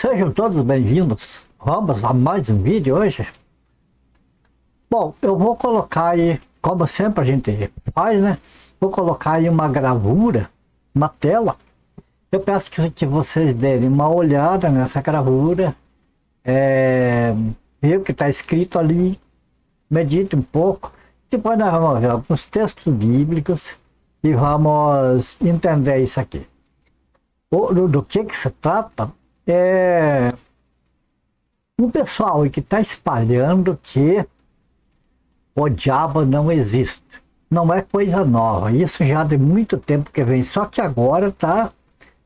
Sejam todos bem-vindos. Vamos a mais um vídeo hoje. Bom, eu vou colocar aí, como sempre a gente faz, né? Vou colocar aí uma gravura na tela. Eu peço que vocês derem uma olhada nessa gravura. Ver o que está escrito ali. Medite um pouco. Depois nós vamos ver alguns textos bíblicos e vamos entender isso aqui. Do que se trata é um pessoal que está espalhando que o diabo não existe. Não é coisa nova. Isso já de muito tempo que vem. Só que agora está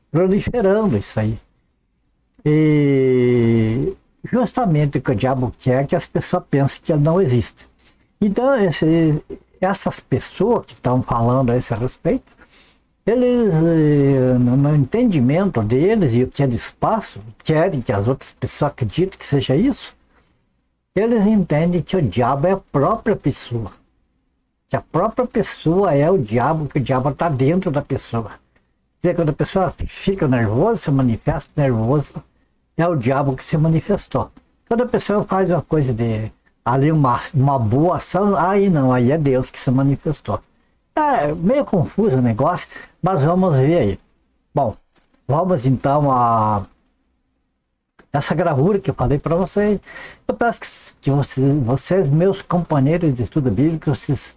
proliferando isso aí. E justamente o que o diabo quer é que as pessoas pensem que ele não existe. Então, essas pessoas que estão falando a esse respeito, eles, no entendimento deles e o que eles passam, querem que as outras pessoas acreditem que seja isso, eles entendem que o diabo é a própria pessoa. Que a própria pessoa é o diabo, que o diabo está dentro da pessoa. Quer dizer, quando a pessoa fica nervosa, se manifesta nervosa, é o diabo que se manifestou. Quando a pessoa faz uma coisa ali uma boa ação, aí não, aí é Deus que se manifestou. É meio confuso o negócio, mas vamos ver aí. Bom, vamos então a essa gravura que eu falei para vocês. Eu peço que vocês, meus companheiros de estudo bíblico, vocês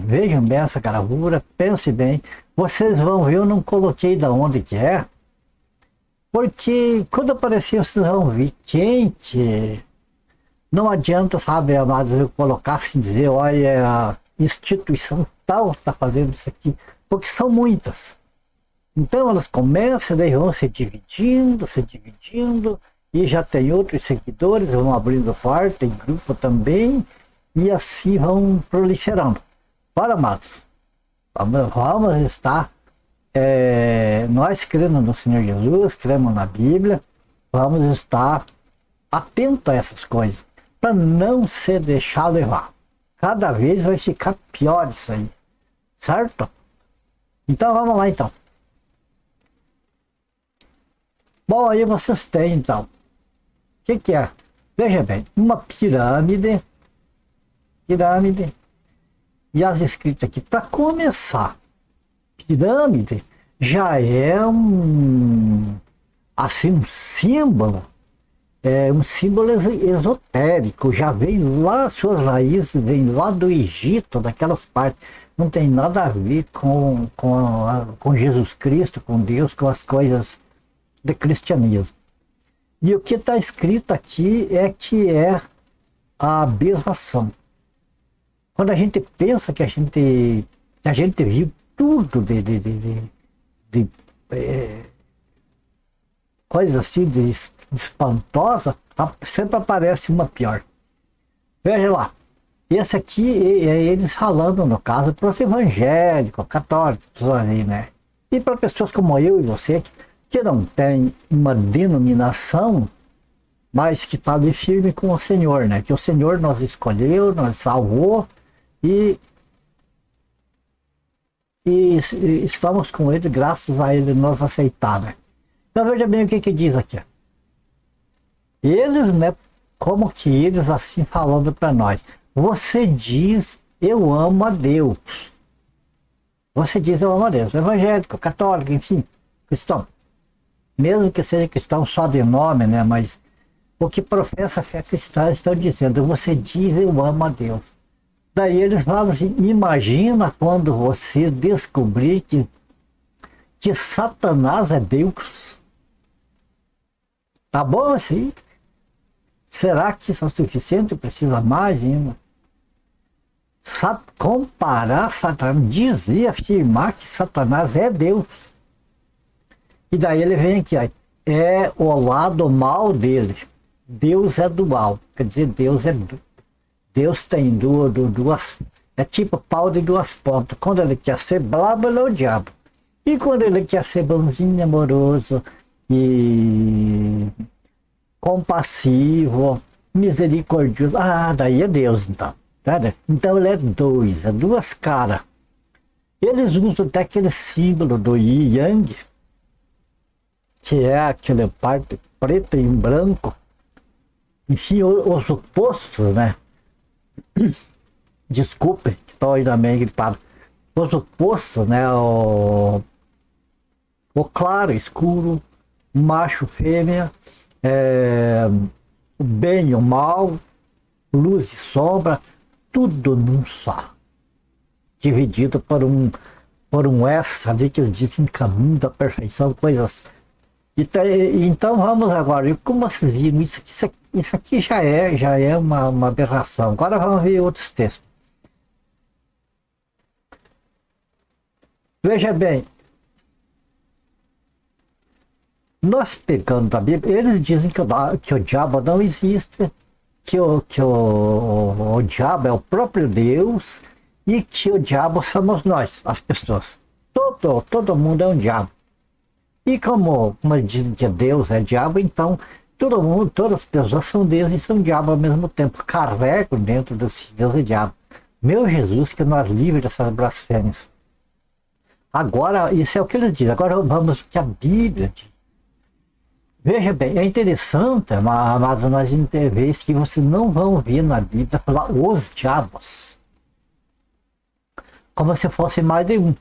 vejam bem essa gravura, pensem bem. Vocês vão ver, eu não coloquei da onde que é, porque quando aparecer vocês vão ver quem que... Não adianta, sabe, amados, eu colocar assim, dizer, olha, a instituição tal está fazendo isso aqui, porque são muitas. Então elas começam, daí vão se dividindo, e já tem outros seguidores, vão abrindo parte, tem grupo também, e assim vão proliferando. Ora, amados, vamos estar, nós cremos no Senhor Jesus, cremos na Bíblia, vamos estar atentos a essas coisas, para não se deixar levar. Cada vez vai ficar pior isso aí, certo? Então vamos lá então. Bom, aí vocês têm então, o que é? Veja bem, uma pirâmide, e as escritas aqui, para começar, pirâmide já é assim, um símbolo, um símbolo esotérico, já vem lá, suas raízes vem lá do Egito, daquelas partes, não tem nada a ver com Jesus Cristo, com Deus, com as coisas do cristianismo. E o que está escrito aqui é que é a aberração. Quando a gente pensa que a gente viu tudo de coisas assim de espantosa, sempre aparece uma pior. Veja lá, esse aqui é eles falando, no caso, para os evangélicos, católicos, aí, né? E para pessoas como eu e você, que não tem uma denominação, mas que está ali firme com o Senhor, né? Que o Senhor nos escolheu, nos salvou e estamos com Ele, graças a Ele nos aceitar, né? Então veja bem o que diz aqui. Eles, né? Como que eles assim falando para nós? Você diz, eu amo a Deus. Você diz, eu amo a Deus. Evangélico, católico, enfim, cristão. Mesmo que seja cristão só de nome, né? Mas o que professa a fé cristã estão dizendo, você diz, eu amo a Deus. Daí eles falam assim, imagina quando você descobrir que Satanás é Deus. Tá bom assim? Será que isso é o suficiente? Precisa mais ainda? Comparar Satanás, dizer, afirmar que Satanás é Deus. E daí ele vem aqui, ó, é o lado mal dele. Deus é dual, quer dizer, Deus tem duas, é tipo pau de duas pontas. Quando ele quer ser brabo, ele é o diabo. E quando ele quer ser bonzinho, amoroso e compassivo, misericordioso, daí é Deus então. Tá? Então ele é duas caras. Eles usam até aquele símbolo do Yin Yang, que é aquele parte preta e branco, enfim, os opostos, né? Desculpe, estou ainda meio gripado. Os opostos, né? O claro, escuro, macho, fêmea, o bem e o mal, luz e sombra, tudo num só. Dividido por um S ali que eles dizem caminho da perfeição, coisas. Então vamos agora, e como vocês viram, isso aqui já é uma aberração. Agora vamos ver outros textos. Veja bem, nós pegando da Bíblia, eles dizem que o diabo não existe, que o diabo é o próprio Deus e que o diabo somos nós, as pessoas. Todo mundo é um diabo. E como dizem que Deus é diabo, então todo mundo, todas as pessoas são Deus e são diabo ao mesmo tempo. Carregam dentro desse Deus e diabo. Meu Jesus, que nós livre dessas blasfêmias. Agora, isso é o que eles dizem. Agora vamos o que a Bíblia diz. Veja bem, é interessante, mas nós vemos que vocês não vão ver na Bíblia falar os diabos. Como se fosse mais de um.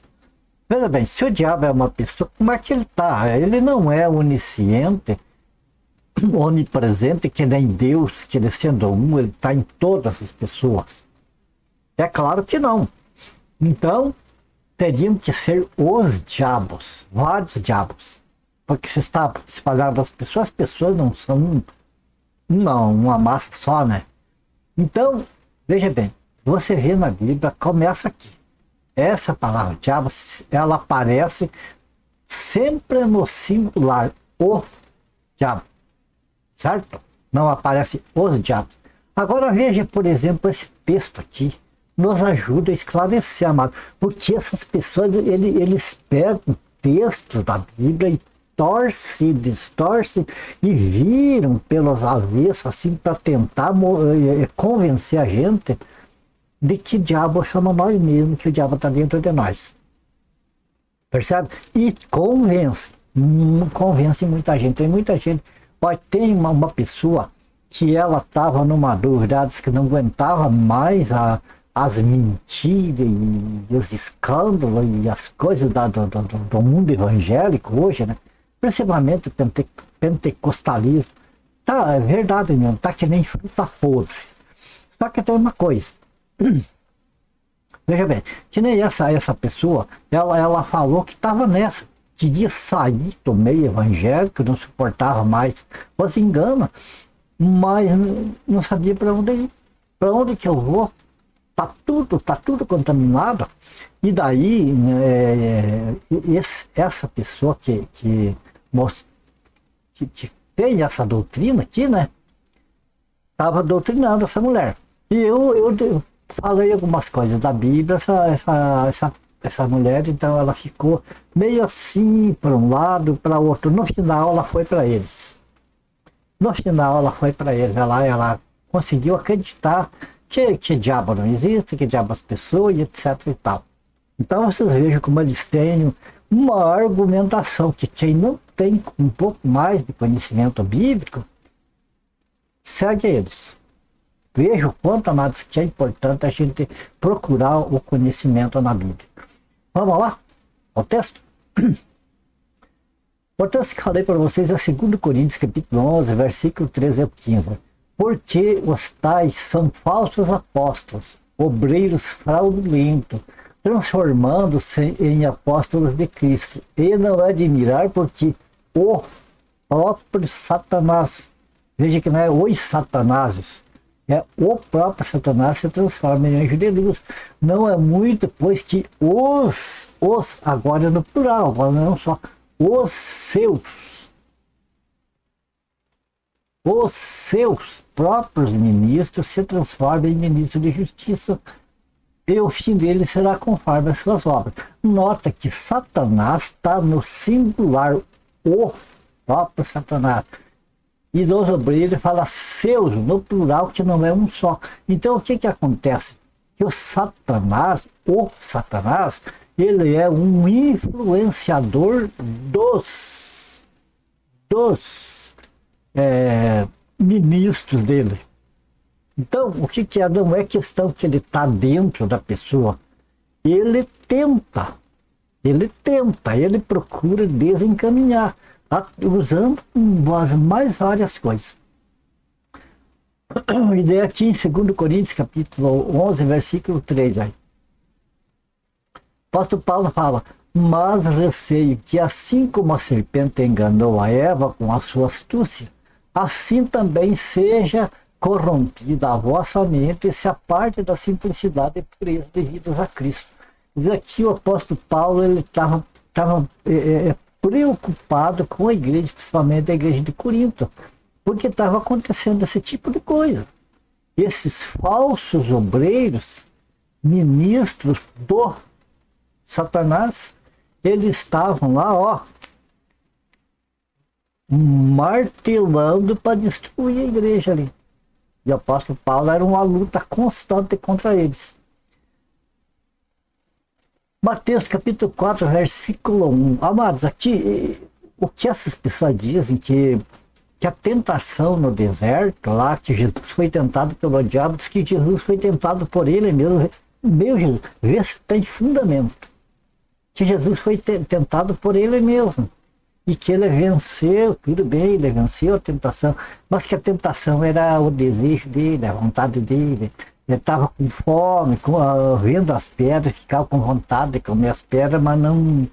Veja bem, se o diabo é uma pessoa, como é que ele está? Ele não é onisciente, onipresente, que nem Deus, que ele sendo um, ele está em todas as pessoas. É claro que não. Então, teriam que ser os diabos, vários diabos. Porque se está espalhado das pessoas, as pessoas não são uma massa só, né? Então, veja bem, você vê na Bíblia, começa aqui. Essa palavra diabo, ela aparece sempre no singular, o diabo, certo? Não aparece os diabos. Agora veja, por exemplo, esse texto aqui, nos ajuda a esclarecer, amado, porque essas pessoas, eles pegam textos da Bíblia e distorce e viram pelos avessos, assim, para tentar convencer a gente de que diabo somos nós mesmos, que o diabo está dentro de nós. Percebe? E convence muita gente. Tem muita gente. Olha, tem uma pessoa que ela estava numa dúvida, disse que não aguentava mais as mentiras e os escândalos e as coisas do mundo evangélico hoje, né? Principalmente o pentecostalismo. Tá, é verdade mesmo, tá que nem fruta podre. Só que tem uma coisa. Veja bem, que nem essa pessoa, ela falou que estava nessa, queria sair do meio evangélico, não suportava mais os enganos, mas não sabia para onde ir. Para onde que eu vou? Tá tudo contaminado. E daí, essa pessoa que tem essa doutrina aqui, né? Estava doutrinando essa mulher. E eu falei algumas coisas da Bíblia, essa mulher, então ela ficou meio assim, para um lado, para outro. No final ela foi para eles. Ela conseguiu acreditar que diabo não existe, que diabo as pessoas, e etc e tal. Então vocês vejam como eles têm uma argumentação que quem não tem um pouco mais de conhecimento bíblico, segue eles. Veja o quanto, amados, que é importante a gente procurar o conhecimento na Bíblia. Vamos lá? O texto? O texto que falei para vocês é 2 Coríntios, capítulo 11, versículo 13 ao 15. Porque os tais são falsos apóstolos, obreiros fraudulentos, transformando-se em apóstolos de Cristo. E não é admirar, porque o próprio Satanás, veja que não é os Satanáses, é o próprio Satanás se transforma em anjo de luz. Não é muito, pois que os agora no plural, agora não só, os seus próprios ministros se transformam em ministros de justiça, e o fim deles será conforme as suas obras. Nota que Satanás está no singular, o próprio Satanás. E nos obreiros ele fala seus, no plural, que não é um só. Então o que acontece? Que o Satanás, ele é um influenciador dos ministros dele. Então, o que é? Não é questão que ele está dentro da pessoa. Ele tenta, ele procura desencaminhar, usando as mais várias coisas. E daí aqui em 2 Coríntios, capítulo 11, versículo 3, aí. O apóstolo Paulo fala: mas receio que assim como a serpente enganou a Eva com a sua astúcia, assim também seja corrompida a vossa mente e se aparte da simplicidade e pureza devidas a Cristo. Diz aqui o apóstolo Paulo, ele estava preocupado com a igreja, principalmente a igreja de Corinto, porque estava acontecendo esse tipo de coisa. Esses falsos obreiros, ministros do Satanás, eles estavam lá, martelando para destruir a igreja ali. E o apóstolo Paulo era uma luta constante contra eles. Mateus capítulo 4, versículo 1. Amados, aqui, o que essas pessoas dizem que a tentação no deserto, lá que Jesus foi tentado pelo diabo, diz que Jesus foi tentado por ele mesmo. Meu Jesus, vê se tem fundamento. Que Jesus foi tentado por ele mesmo. E que ele venceu, tudo bem, ele venceu a tentação, mas que a tentação era o desejo dele, a vontade dele. Ele estava com fome, vendo as pedras, ficava com vontade de comer as pedras, mas não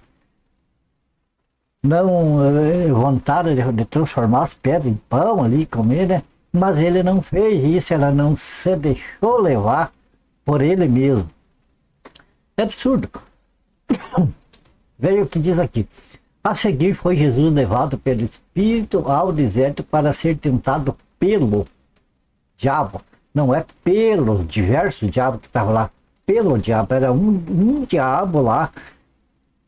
vontade de transformar as pedras em pão ali, comer, né? Mas ele não fez isso, ela não se deixou levar por ele mesmo. É absurdo. Veja o que diz aqui. A seguir foi Jesus levado pelo Espírito ao deserto para ser tentado pelo diabo. Não é pelos diversos diabos que estavam lá. Pelo diabo. Era um diabo lá.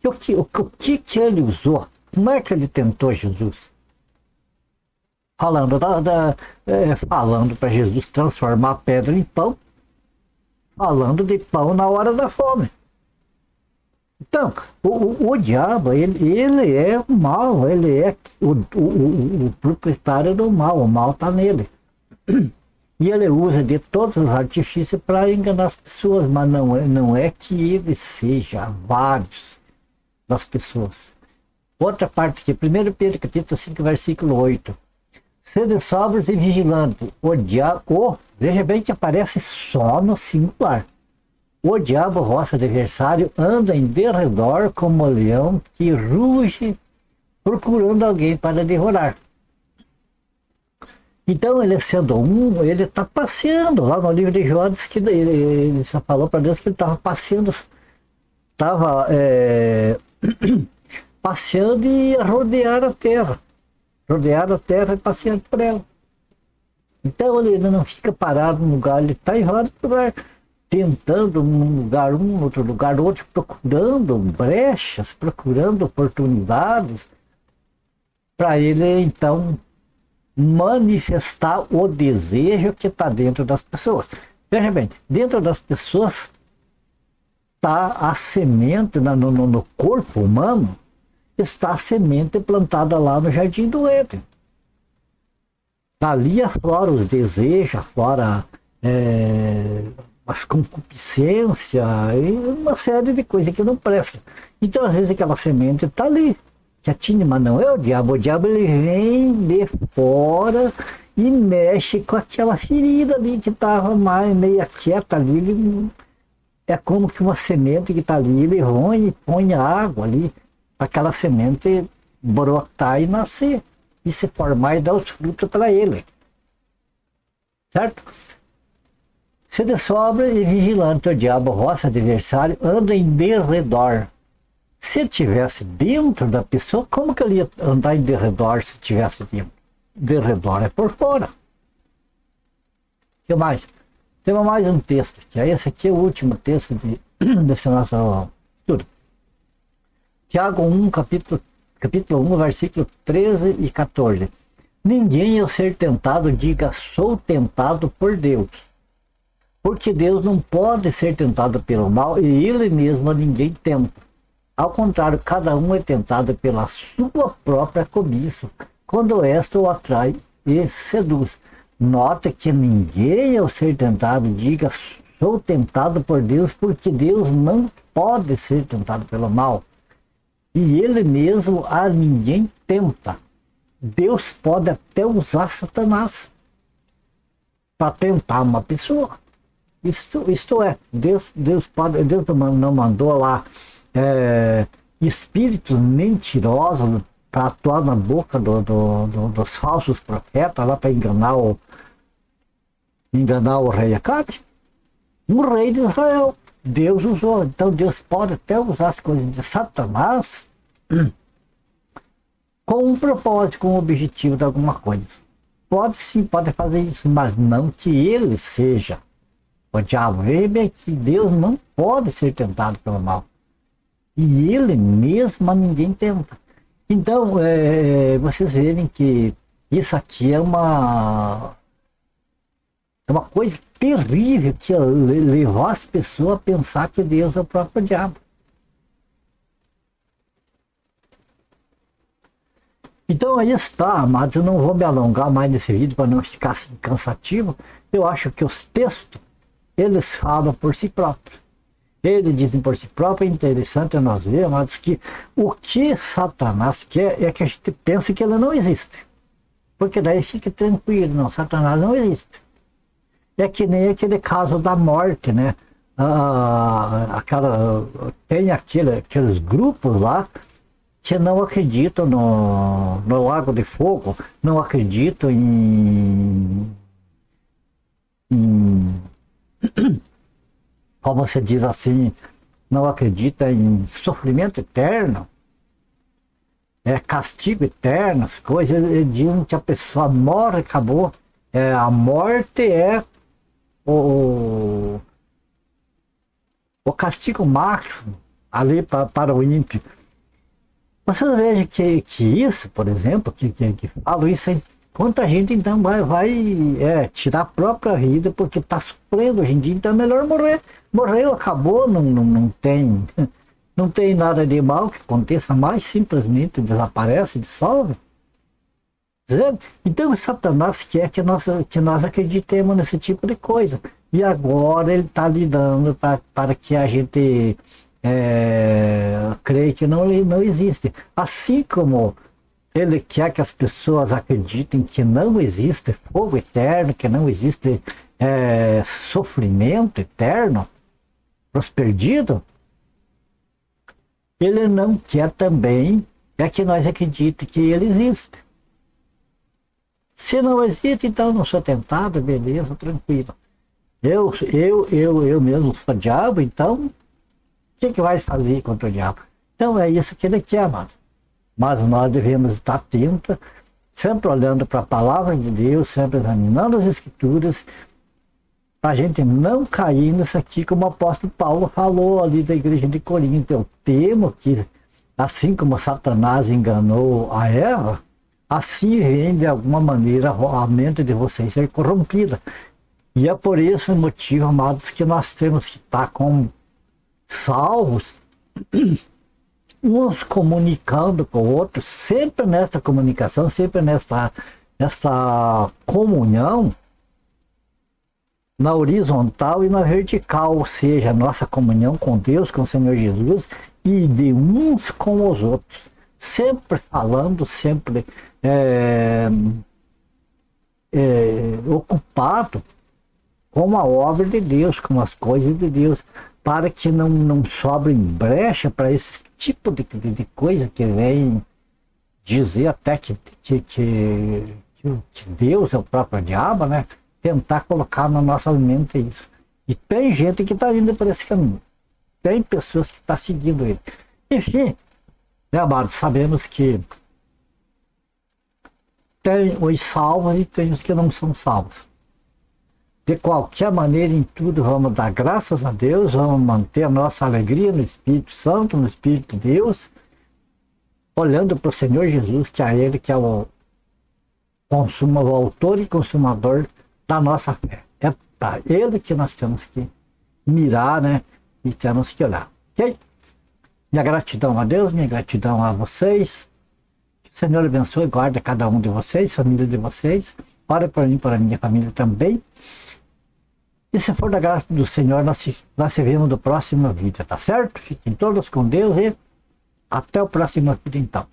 O que ele usou? Como é que ele tentou Jesus? Falando para Jesus transformar a pedra em pão. Falando de pão na hora da fome. Então, o diabo, ele é o mal, ele é o proprietário do mal, o mal está nele. E ele usa de todos os artifícios para enganar as pessoas, mas não é que ele seja vários das pessoas. Outra parte aqui, 1 Pedro capítulo 5, versículo 8. Sede sóbrios e vigilantes. O diabo, veja bem que aparece só no singular. O diabo, vosso adversário, anda em derredor como um leão que ruge procurando alguém para devorar. Então, ele sendo ele está passeando. Lá no livro de Jó, diz que ele só falou para Deus que ele estava passeando. Estava passeando e rodear a terra. Rodear a terra e passeando por ela. Então, ele não fica parado no lugar, ele está em vários lugares. Tentando um lugar, outro lugar, outro, procurando brechas, procurando oportunidades para ele, então, manifestar o desejo que está dentro das pessoas. Veja bem, dentro das pessoas está a semente, no corpo humano, está a semente plantada lá no Jardim do Éden. Dali aflora os desejos, aflora as concupiscências e uma série de coisas que não prestam. Então, às vezes, aquela semente está ali, quietinha, mas não é o diabo. O diabo, ele vem de fora e mexe com aquela ferida ali que estava mais meio quieta ali. É como que uma semente que está ali, ele põe água ali, para aquela semente brotar e nascer, e se formar e dar os frutos para ele. Certo? Sede sóbrio e vigilante, o diabo, vosso adversário, anda em derredor. Se estivesse dentro da pessoa, como que ele ia andar em derredor se estivesse dentro? Derredor é por fora. O que mais? Temos mais um texto, que é esse aqui, é o último texto desse nosso estudo. Tiago 1, capítulo 1, versículo 13 e 14. Ninguém ao ser tentado diga, sou tentado por Deus. Porque Deus não pode ser tentado pelo mal e ele mesmo ninguém tenta. Ao contrário, cada um é tentado pela sua própria cobiça, quando esta o atrai e seduz. Nota que ninguém, ao ser tentado, diga sou tentado por Deus, porque Deus não pode ser tentado pelo mal. E ele mesmo a ninguém tenta. Deus pode até usar Satanás para tentar uma pessoa. Isto é, Deus não mandou lá espíritos mentirosos para atuar na boca dos falsos profetas lá para enganar o rei Acabe. Um rei de Israel. Deus usou. Então Deus pode até usar as coisas de Satanás com um propósito, com um objetivo de alguma coisa. Pode sim, pode fazer isso, mas não que ele seja o diabo. Veja bem que Deus não pode ser tentado pelo mal. E ele mesmo a ninguém tenta. Então, vocês verem que isso aqui é uma coisa terrível que levou as pessoas a pensar que Deus é o próprio diabo. Então aí está, amados, eu não vou me alongar mais nesse vídeo para não ficar assim cansativo. Eu acho que os textos, eles falam por si próprios. Eles dizem por si próprios. É interessante nós ver, amados, que o que Satanás quer é que a gente pense que ele não existe. Porque daí fique tranquilo, não, Satanás não existe. É que nem aquele caso da morte, né? Tem aqueles grupos lá que não acreditam no Lago de Fogo, não acreditam como você diz assim, não acredita em sofrimento eterno, castigo eterno, as coisas. Eles dizem que a pessoa morre, acabou. A morte é o castigo máximo ali para o ímpio. Vocês vejam que isso, por exemplo, que falo isso aí, quanta gente então vai tirar a própria vida porque está sofrendo hoje em dia, então é melhor morrer. Morreu, acabou, não tem nada de mal que aconteça mais, simplesmente desaparece, dissolve. Então o Satanás quer que nós acreditemos nesse tipo de coisa. E agora ele está lidando para que a gente creia que não existe. Assim como ele quer que as pessoas acreditem que não existe fogo eterno, que não existe sofrimento eterno para os perdidos, ele não quer também que nós acreditemos que ele existe. Se não existe, então não sou tentado, beleza, tranquilo. Eu mesmo sou diabo, então o que vai fazer contra o diabo? Então é isso que ele quer, amados. Mas nós devemos estar atentos, sempre olhando para a palavra de Deus, sempre examinando as escrituras, para a gente não cair nisso aqui, como o apóstolo Paulo falou ali da igreja de Corinto. Eu temo que, assim como Satanás enganou a Eva, assim vem de alguma maneira a mente de vocês ser corrompida. E é por esse motivo, amados, que nós temos que estar como salvos, uns comunicando com o outro, sempre nesta comunicação, sempre nesta comunhão, na horizontal e na vertical, ou seja, a nossa comunhão com Deus, com o Senhor Jesus, e de uns com os outros, sempre falando, sempre ocupado com a obra de Deus, com as coisas de Deus, para que não sobre brecha para esse tipo de coisa que vem dizer até que Deus é o próprio diabo, né? Tentar colocar na nossa mente isso. E tem gente que está indo por esse caminho. Tem pessoas que estão seguindo ele. Enfim, né, amados, sabemos que tem os salvos e tem os que não são salvos. De qualquer maneira, em tudo, vamos dar graças a Deus, vamos manter a nossa alegria no Espírito Santo, no Espírito de Deus, olhando para o Senhor Jesus, que é Ele que é o autor e consumador da nossa fé. É para Ele que nós temos que mirar, né? E temos que olhar. Ok? Minha gratidão a Deus, minha gratidão a vocês. Senhor abençoe e guarde cada um de vocês, família de vocês. Ore por mim, para a minha família também. E se for da graça do Senhor, nós se vemos no próximo vídeo, tá certo? Fiquem todos com Deus e até o próximo vídeo então.